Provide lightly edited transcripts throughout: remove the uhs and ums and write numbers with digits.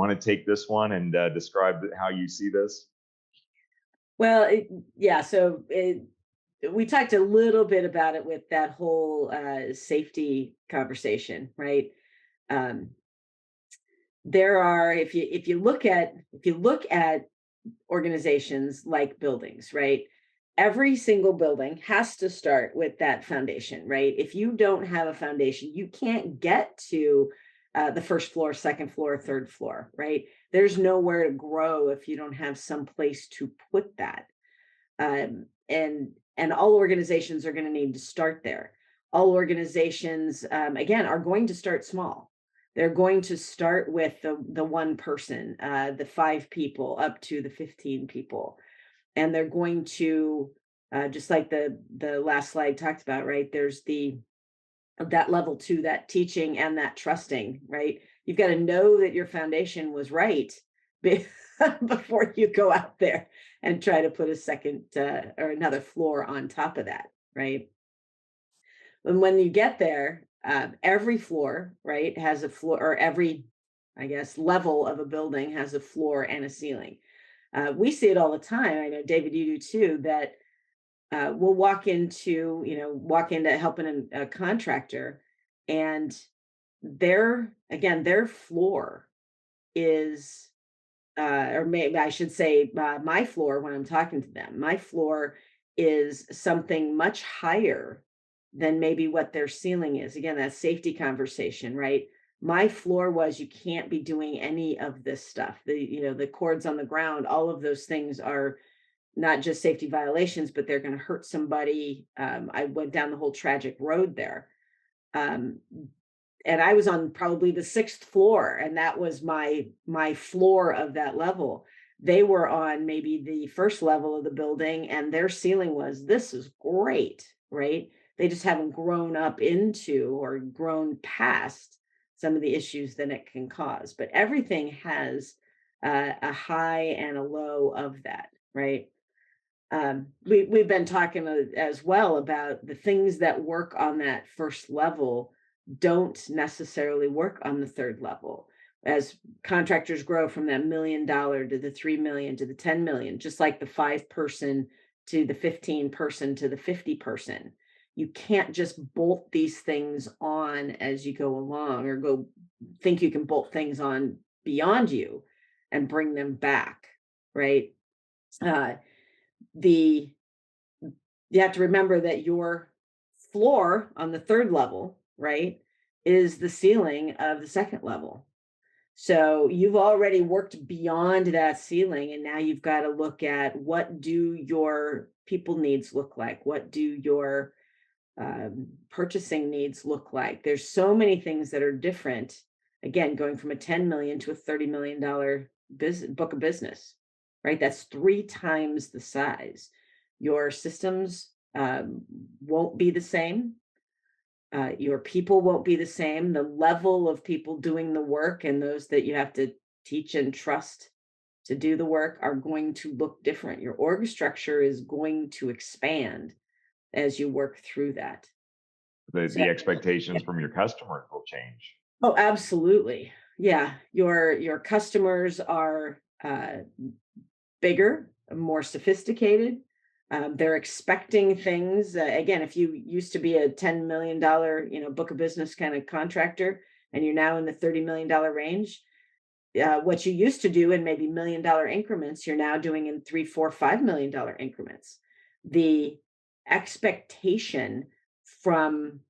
want to take this one and describe how you see this? Well, yeah. We talked a little bit about it with that whole safety conversation, right? Um, there are, if you look at organizations like buildings, right? Every single building has to start with that foundation, right? If you don't have a foundation, you can't get to the first floor, second floor, third floor, right? There's nowhere to grow if you don't have some place to put that. And all organizations are going to need to start there. All organizations, again, are going to start small. They're going to start with the one person, the five people, up to the 15 people, and they're going to just like the last slide talked about, right? There's the that level two, that teaching and that trusting, right? You've got to know that your foundation was right before you go out there and try to put a second or another floor on top of that, right? And when you get there, every floor, right, has a floor, or every, I guess, level of a building has a floor and a ceiling. We see it all the time. I know, David, you do too, that we'll walk into helping a contractor, and their floor is, or maybe I should say, my floor when I'm talking to them, my floor is something much higher than maybe what their ceiling is. Again, that safety conversation, right? My floor was, you can't be doing any of this stuff. The cords on the ground, all of those things are not just safety violations, but they're going to hurt somebody. I went down the whole tragic road there. Um, and I was on probably the sixth floor, and that was my floor of that level. They were on maybe the first level of the building, and their ceiling was, this is great, right? They just haven't grown up into or grown past some of the issues that it can cause. But everything has a high and a low of that, right? We've been talking as well about the things that work on that first level don't necessarily work on the third level. As contractors grow from that $1 million to the 3 million to the 10 million, just like the 5 person to the 15 person to the 50 person, you can't just bolt these things on as you go along, or go think you can bolt things on beyond you and bring them back, right? Uh, the You have to remember that your floor on the third level, right, is the ceiling of the second level. So you've already worked beyond that ceiling, and now you've got to look at, what do your people needs look like? What do your purchasing needs look like? There's so many things that are different. Again, going from a 10 million to a $30 million book of business, right? That's three times the size. Your systems won't be the same. Your people won't be the same. The level of people doing the work and those that you have to teach and trust to do the work are going to look different. Your org structure is going to expand as you work through that. So, The expectations from your customers will change. oh, absolutely. Yeah, your customers are bigger, more sophisticated. They're expecting things. Again, if you used to be a $10 million, book of business kind of contractor, and you're now in the $30 million range, what you used to do in maybe $1 million increments, you're now doing in three, four, $5 million increments. The expectation from,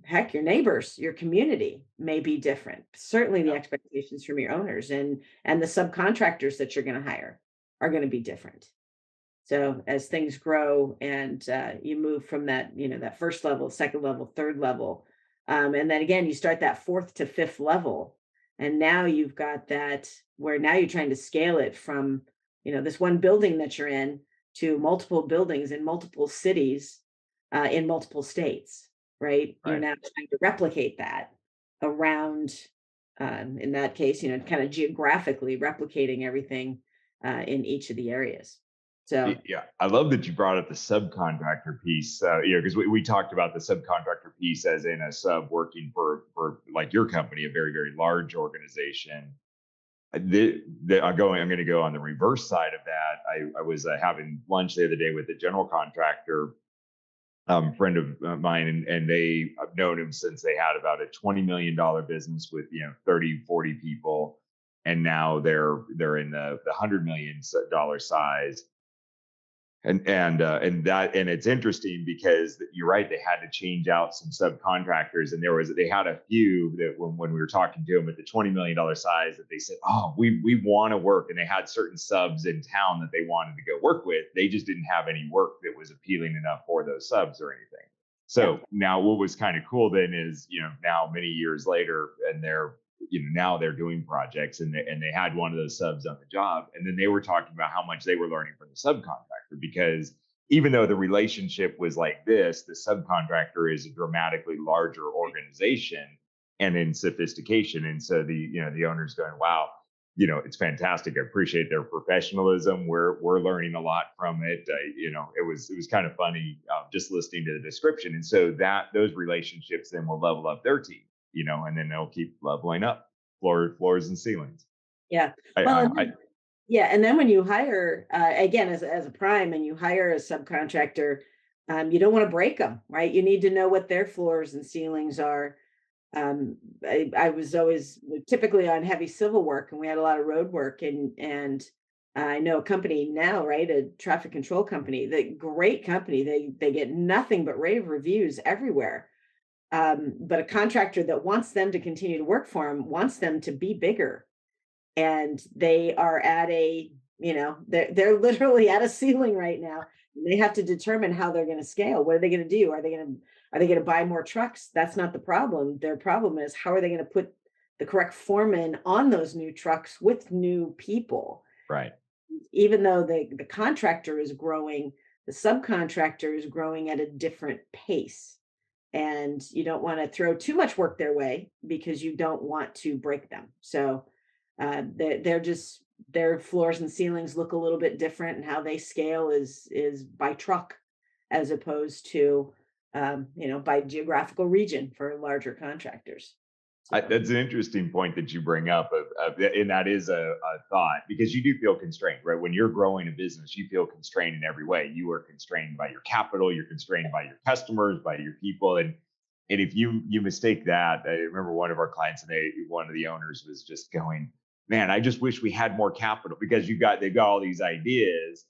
heck, your neighbors, your community may be different. Certainly, the Yeah. expectations from your owners and the subcontractors that you're going to hire are going to be different. So as things grow, and you move from that first level, second level, third level, and then again you start that fourth to fifth level, and now you've got that where now you're trying to scale it from this one building that you're in to multiple buildings in multiple cities, in multiple states, right? You're Right. now trying to replicate that around, in that case, kind of geographically replicating everything in each of the areas. So, Yeah, I love that you brought up the subcontractor piece. Because we talked about the subcontractor piece as in a sub working for like your company, a very very large organization. I'm going to go on the reverse side of that. I was having lunch the other day with a general contractor, friend of mine, and they I've known him since they had about a $20 million business with 30, 40 people, and now they're in the $100 million size. And it's interesting because you're right, they had to change out some subcontractors, and they had a few that when we were talking to them at the $20 million size, that they said, oh, we want to work, and they had certain subs in town that they wanted to go work with. They just didn't have any work that was appealing enough for those subs or anything. Yeah. So now what was kind of cool then is, now many years later, and now they're doing projects, and they had one of those subs on the job, and then they were talking about how much they were learning from the subcontractor, because even though the relationship was like this, the subcontractor is a dramatically larger organization and in sophistication. And so the owner's going, wow, it's fantastic. I appreciate their professionalism. We're learning a lot from it. It was kind of funny, just listening to the description. And so that those relationships then will level up their team, and then they'll keep leveling up floors and ceilings. Yeah. I, Well, I, and I yeah, and then when you hire, again, as a prime and you hire a subcontractor, you don't want to break them, right? You need to know what their floors and ceilings are. I was always typically on heavy civil work, and we had a lot of road work, and I know a company now, right? A traffic control company, the great company. They get nothing but rave reviews everywhere. But a contractor that wants them to continue to work for him wants them to be bigger, and they are at a they're literally at a ceiling right now. They have to determine how they're going to scale. What are they going to do? Are they going to buy more trucks? That's not the problem. Their problem is, how are they going to put the correct foreman on those new trucks with new people? right. Even though the contractor is growing, the subcontractor is growing at a different pace, and you don't want to throw too much work their way because you don't want to break them. So they're just, their floors and ceilings look a little bit different, and how they scale is by truck, as opposed to by geographical region for larger contractors. So That's an interesting point that you bring up, and that is a thought, because you do feel constrained, right? When you're growing a business, you feel constrained in every way. You are constrained by your capital, you're constrained by your customers, by your people, and if you mistake that, I remember one of our clients, and one of the owners was just going, "Man, I just wish we had more capital, because they've got all these ideas,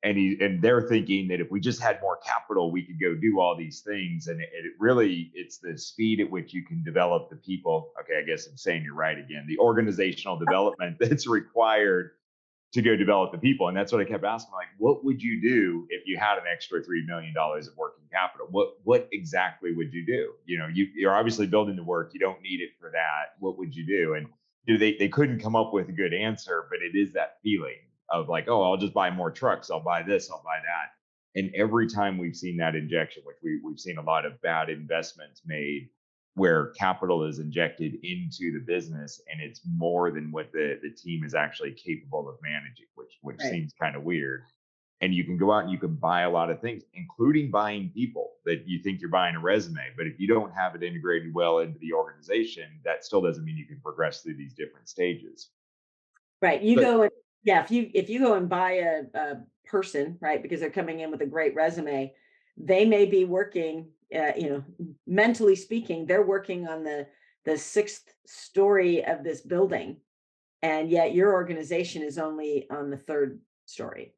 and they're thinking that if we just had more capital, we could go do all these things." And it really, it's the speed at which you can develop the people. Okay, I guess I'm saying you're right again. The organizational development that's required to go develop the people. And that's what I kept asking, like, what would you do if you had an extra $3 million of working capital? What exactly would you do? You're obviously building the work. You don't need it for that. What would you do? And they couldn't come up with a good answer, but it is that feeling of like, oh, I'll just buy more trucks. I'll buy this. I'll buy that. And every time we've seen that injection, which we've seen a lot of bad investments made, where capital is injected into the business and it's more than what the team is actually capable of managing, which right. seems kind of weird. And you can go out and you can buy a lot of things, including buying people that you think you're buying a resume. But if you don't have it integrated well into the organization, that still doesn't mean you can progress through these different stages. Right, you But go and yeah, if you go and buy a person, right, because they're coming in with a great resume, they may be working, mentally speaking, they're working on the sixth story of this building, and yet your organization is only on the third story,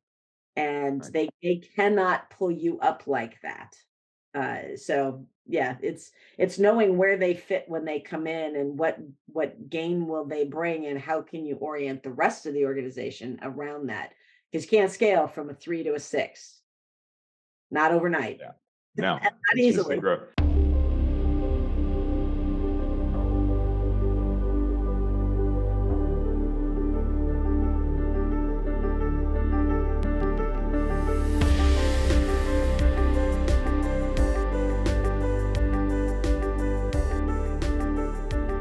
and right. they cannot pull you up like that. So yeah, it's knowing where they fit when they come in, and what gain will they bring, and how can you orient the rest of the organization around that, because you can't scale from a 3 to a 6, not overnight. Yeah. No, Not it's just a easily. growth.